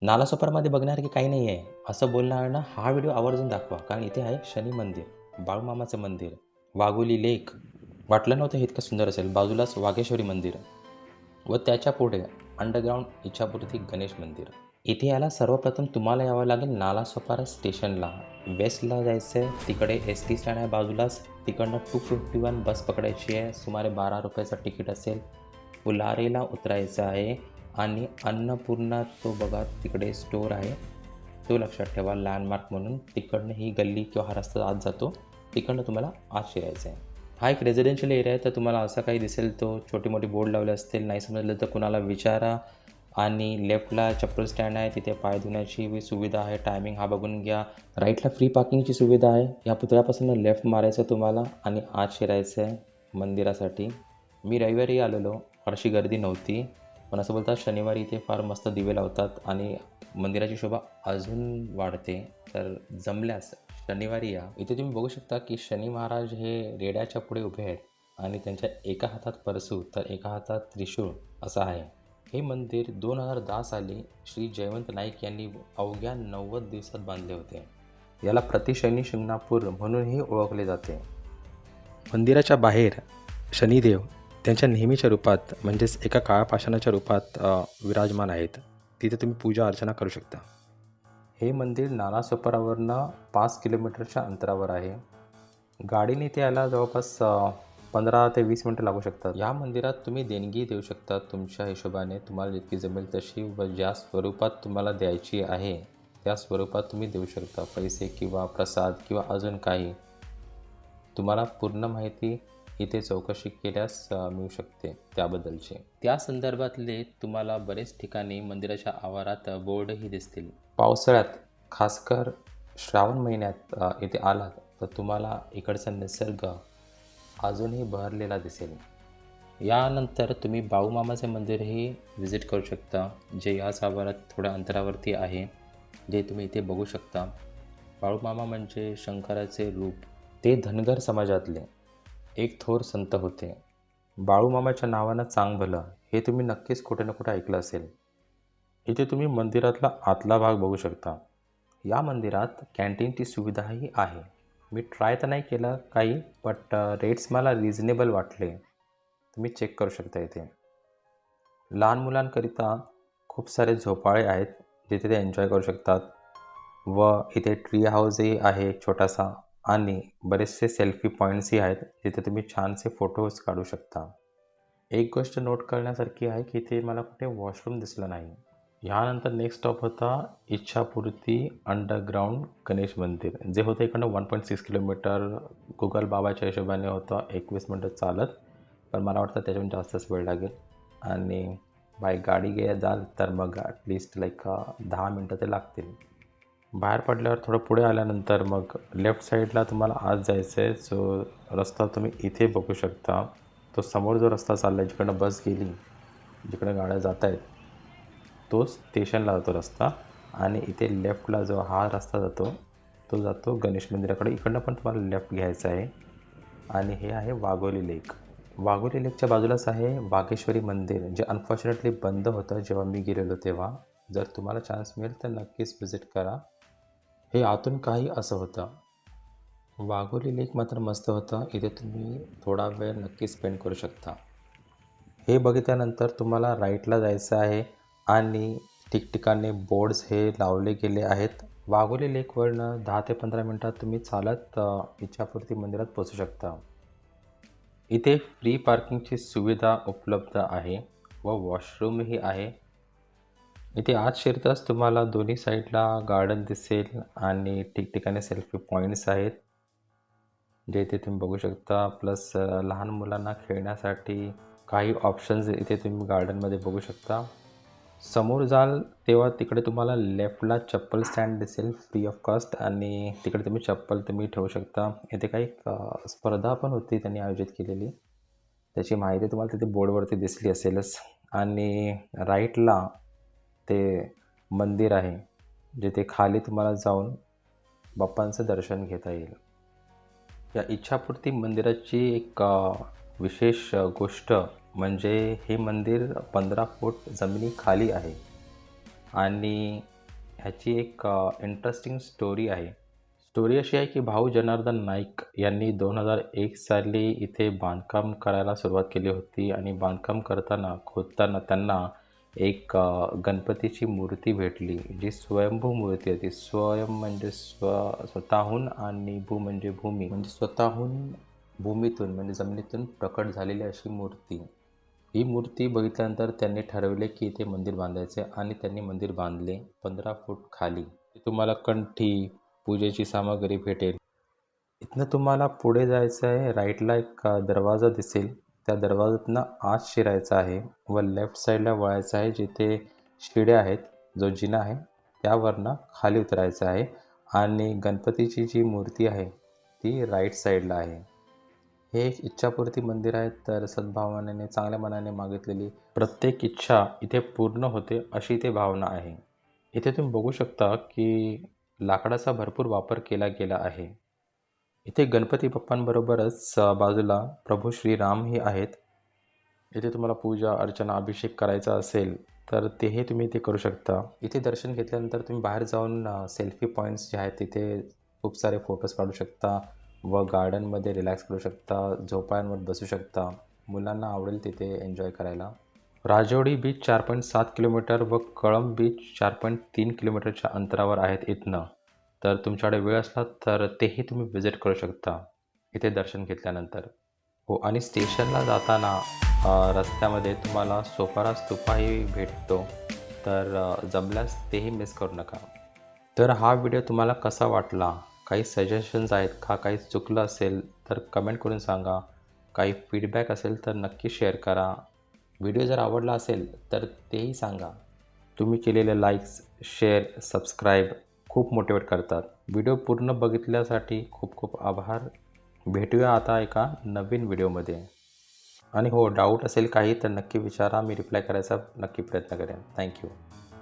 नालासोपारामध्ये बघण्यासारखे काही नाही आहे असं बोलणाऱ्यांना हा व्हिडिओ आवर्जून दाखवा, कारण इथे आहे शनी मंदिर, बाळूमामाचं मंदिर, वाघोली लेक. वाटलं नव्हतं हे इतकं सुंदर असेल. बाजूलाच वाघेश्वरी मंदिर व त्याच्या पुढे अंडरग्राऊंड इच्छापूर्ती गणेश मंदिर. इथे यायला सर्वप्रथम तुम्हाला यावं लागेल नालासोपारा स्टेशनला. वेस्टला जायचं आहे, तिकडे एस टी स्टँड आहे बाजूलाच. तिकडनं 251 बस पकडायची आहे, सुमारे 12 रुपयाचं तिकीट असेल. फुलारेला उतरायचं आहे आणि अन्नपूर्णा तो बघा तिकडे स्टोअर आहे, तो लक्षात ठेवा लँडमार्क म्हणून. तिकडनं ही गल्ली किंवा हा रस्ता आत जातो, तिकडनं तुम्हाला आत शिरायचं आहे. हा एक रेझिडेन्शियल एरिया आहे, तर तुम्हाला असं काही दिसेल तो छोटी मोठी बोर्ड लावले असतील, नाही समजलं तर कुणाला विचारा. आणि लेफ्टला चप्पल स्टँड आहे, तिथे पाय धुण्याची सुविधा आहे, टायमिंग हा बघून घ्या. राईटला फ्री पार्किंगची सुविधा आहे. या पुतळ्यापासून लेफ्ट मारायचं तुम्हाला आणि आत शिरायचं आहे मंदिरासाठी. मी रविवारी आलेलो, फारशी गर्दी नव्हती, पण असं बोलतात शनिवारी इथे फार मस्त दिवे लावतात आणि मंदिराची शोभा अजून वाढते. तर जमल्यास शनिवारी या. इथे तुम्ही बघू शकता की शनी महाराज हे रेड्याच्या पुढे उभे आहेत आणि त्यांच्या एका हातात परशू तर एका हातात त्रिशूळ असं आहे. हे मंदिर 2010 साली श्री जयवंत नाईक यांनी अवघ्या 90 दिवसात बांधले होते. याला प्रतिशनी शिंगणापूर म्हणूनही ओळखले जाते. मंदिराच्या बाहेर शनिदेव त्यांच्या नेहमीच्या रूपात म्हणजेच एका काळ्या पाषाणाच्या रूपात विराजमान आहेत. तिथे तुम्ही पूजा अर्चना करू शकता. हे मंदिर नालासोपारावरनं 5 किलोमीटरच्या अंतरावर आहे. गाडीने इथे यायला जवळपास 15 ते 20 मिनटं लागू शकतात. या मंदिरात तुम्ही देणगी देऊ शकता तुमच्या हिशोबाने, तुम्हाला जितकी जमेल तशी व ज्या स्वरूपात तुम्हाला द्यायची आहे त्या स्वरूपात तुम्ही देऊ शकता. पैसे किंवा प्रसाद किंवा अजून काही. तुम्हाला पूर्ण माहिती इथे चौकशी केल्यास मिळू शकते त्याबद्दलची. त्या संदर्भातले तुम्हाला बरेच ठिकाणी मंदिराच्या आवारात बोर्डही दिसतील. पावसाळ्यात खासकर श्रावण महिन्यात इथे आलात तर तुम्हाला इकडचा निसर्ग अजूनही बहरलेला दिसेल. यानंतर तुम्ही बाळूमामाचे मंदिरही व्हिजिट करू शकता, जे याच आवारात थोड्या अंतरावरती आहे, जे तुम्ही इथे बघू शकता. बाळूमामा म्हणजे शंकराचे रूप. ते धनगर समाजातले एक थोर संत होते. बाळूमामाच्या नावानं चांग भलं हे तुम्ही नक्कीच कुठे ना कुठे ऐकलं असेल. इथे तुम्ही मंदिरातला आतला भाग बघू शकता. या मंदिरात कॅन्टीनची सुविधाही आहे. मी ट्राय तर नाही केलं काही, बट रेट्स मला रिजनेबल वाटले. तुम्ही चेक करू शकता. इथे लहान मुलांकरिता खूप सारे झोपाळे आहेत, जिथे ते एन्जॉय करू शकतात. व इथे ट्री हाऊसही आहे छोटासा आणि बरेचसे सेल्फी पॉईंट्सही आहेत, जिथे तुम्ही छानसे फोटोज काढू शकता. एक गोष्ट नोट करण्यासारखी आहे की इथे मला कुठे वॉशरूम दिसलं नाही. ह्यानंतर नेक्स्ट स्टॉप होता इच्छापूर्ती अंडरग्राऊंड गणेश मंदिर, जे होतं इकडनं 1.6 किलोमीटर. गुगल बाबाच्या हिशोबाने होतं 21 मिनटं चालत, पण मला वाटतं त्याच्याहून जास्तच वेळ लागेल. आणि बाय गाडी जाल तर मग ॲटलिस्ट लाईक 10 मिनटं ते लागतील. बाहेर पडल्यावर थोडं पुढे आल्यानंतर मग लेफ्ट साईडला तुम्हाला आत जायचं आहे. जो रस्ता तुम्ही इथे बघू शकता, तो समोर जो रस्ता चालला आहे, जिकडनं बस गेली, जिकडं गाड्या जात आहेत, तो स्टेशनला जातो रस्ता. आणि इथे लेफ्टला जो हा रस्ता जातो तो जातो गणेश मंदिराकडे. इकडनं पण तुम्हाला लेफ्ट घ्यायचं आहे. आणि हे आहे वाघोली लेक. वाघोली लेकच्या बाजूलाच आहे वाघेश्वरी मंदिर, जे अनफॉर्च्युनेटली बंद होतं जेव्हा मी गेलेलो तेव्हा. जर तुम्हाला चान्स मिळेल तर नक्कीच व्हिजिट करा. हे आतून काही असं होतं. वाघोली लेक मात्र मस्त होतं. इथे तुम्ही थोडा वेळ नक्की स्पेंड करू शकता. हे बघितल्यानंतर तुम्हाला राईटला जायचं आहे आणि ठिकठिकाणी बोर्ड्स हे लावले गेले आहेत. वाघोली लेकवरनं 10 ते 15 मिनटात तुम्ही चालत इच्छापूर्ती मंदिरात पोचू शकता. इथे फ्री पार्किंगची सुविधा उपलब्ध आहे व वॉशरूमही आहे. इथे आत शिरताच तुम्हाला दोन्ही साईडला गार्डन दिसेल आणि ठिकठिकाणी सेल्फी पॉईंट्स आहेत, जे इथे तुम्ही बघू शकता. प्लस लहान मुलांना खेळण्यासाठी काही ऑप्शन्स इथे तुम्ही गार्डनमध्ये बघू शकता. समोर जाल तेव्हा तिकडे तुम्हाला लेफ्टला चप्पल स्टँड दिसेल फ्री ऑफ कॉस्ट, आणि तिकडे तुम्ही चप्पल ठेवू शकता. इथे काही स्पर्धा पण होती त्यांनी आयोजित केलेली, त्याची माहिती तुम्हाला तिथे बोर्डवरती दिसली असेलच. आणि राईटला ते मंदिर आहे, जिथे खाली तुम्हाला जाऊन बाप्पांचं दर्शन घेता येईल. या इच्छापूर्ती मंदिराची एक विशेष गोष्ट म्हणजे हे मंदिर 15 फूट जमिनी खाली आहे. आणि ह्याची एक इंटरेस्टिंग स्टोरी आहे. स्टोरी अशी आहे की भाऊ जनार्दन नाईक यांनी 2001 साली इथे बांधकाम करायला सुरुवात केली होती आणि बांधकाम खोदताना त्यांना एक गणपतीची मूर्ती भेटली, जी स्वयंभू मूर्ती होती. स्वयं म्हणजे स्वतःहून आणि भू म्हणजे भूमी, म्हणजे स्वतःहून भूमीतून म्हणजे जमिनीतून प्रकट झालेली अशी मूर्ती. ही मूर्ती बघितल्यानंतर त्यांनी ठरवले की इथे मंदिर बांधायचे आणि त्यांनी मंदिर बांधले 15 फूट खाली. तुम्हाला कंठी, पूजेची सामग्री भेटेल. इथनं तुम्हाला पुढे जायचं आहे. राईटला एक दरवाजा दिसेल. त्या दरवाजातनं आत शिरायचं आहे व लेफ्ट साईडला वळायचं आहे. जिथे शिड्या आहेत, जो जिना आहे त्यावरनं खाली उतरायचं आहे आणि गणपतीची जी मूर्ती आहे ती राईट साईडला आहे. हे एक इच्छापूर्ती मंदिर आहे. तर सद्भावनेने चांगल्या मनाने मागितलेली प्रत्येक इच्छा इथे पूर्ण होते अशी इथे भावना आहे. इथे तुम्ही बघू शकता की लाकडाचा भरपूर वापर केला गेला आहे. इथे गणपती बाप्पांबरोबरच बाजूला प्रभू श्रीरामही आहेत. इथे तुम्हाला पूजा अर्चना अभिषेक करायचा असेल तर तेही तुम्ही इथे करू शकता. इथे दर्शन घेतल्यानंतर तुम्ही बाहेर जाऊन सेल्फी पॉईंट्स जे आहेत तिथे खूप सारे फोटोज काढू शकता व गार्डनमध्ये रिलॅक्स करू शकता, झोपाळ्यांवर बसू शकता. मुलांना आवडेल तिथे एन्जॉय करायला. राजोडी बीच 4.7 किलोमीटर व कळंब बीच 4.3 किलोमीटरच्या अंतरावर आहेत इथनं. तर तुमच्याकडे वेळ असला तर तेही तुम्ही विजिट करू शकता इथे दर्शन घेतल्यानंतर. हो, आणि स्टेशनला जाताना रस्त्यामध्ये तुम्हाला सोपारा स्तूपाही भेटतो. तर जमल्यास तेही मिस करू नका. तर हा व्हिडिओ तुम्हाला कसा वाटला? काही सजेशन्स आहेत का? काही चुकलं असेल तर कमेंट करून सांगा. काही फीडबॅक असेल तर नक्की शेअर करा. व्हिडिओ जर आवडला असेल तर तेही सांगा. तुम्ही केलेले लाईक्स, शेअर, सबस्क्राईब खूप मोटिवेट करतात. व्हिडिओ पूर्ण बघितल्यासाठी खूप खूप आभार. भेटूया आता एका नवीन व्हिडिओमध्ये. आणि हो, डाऊट असेल काही तर नक्की विचारा. मी रिप्लाय करायचा नक्की प्रयत्न करेन. थँक्यू.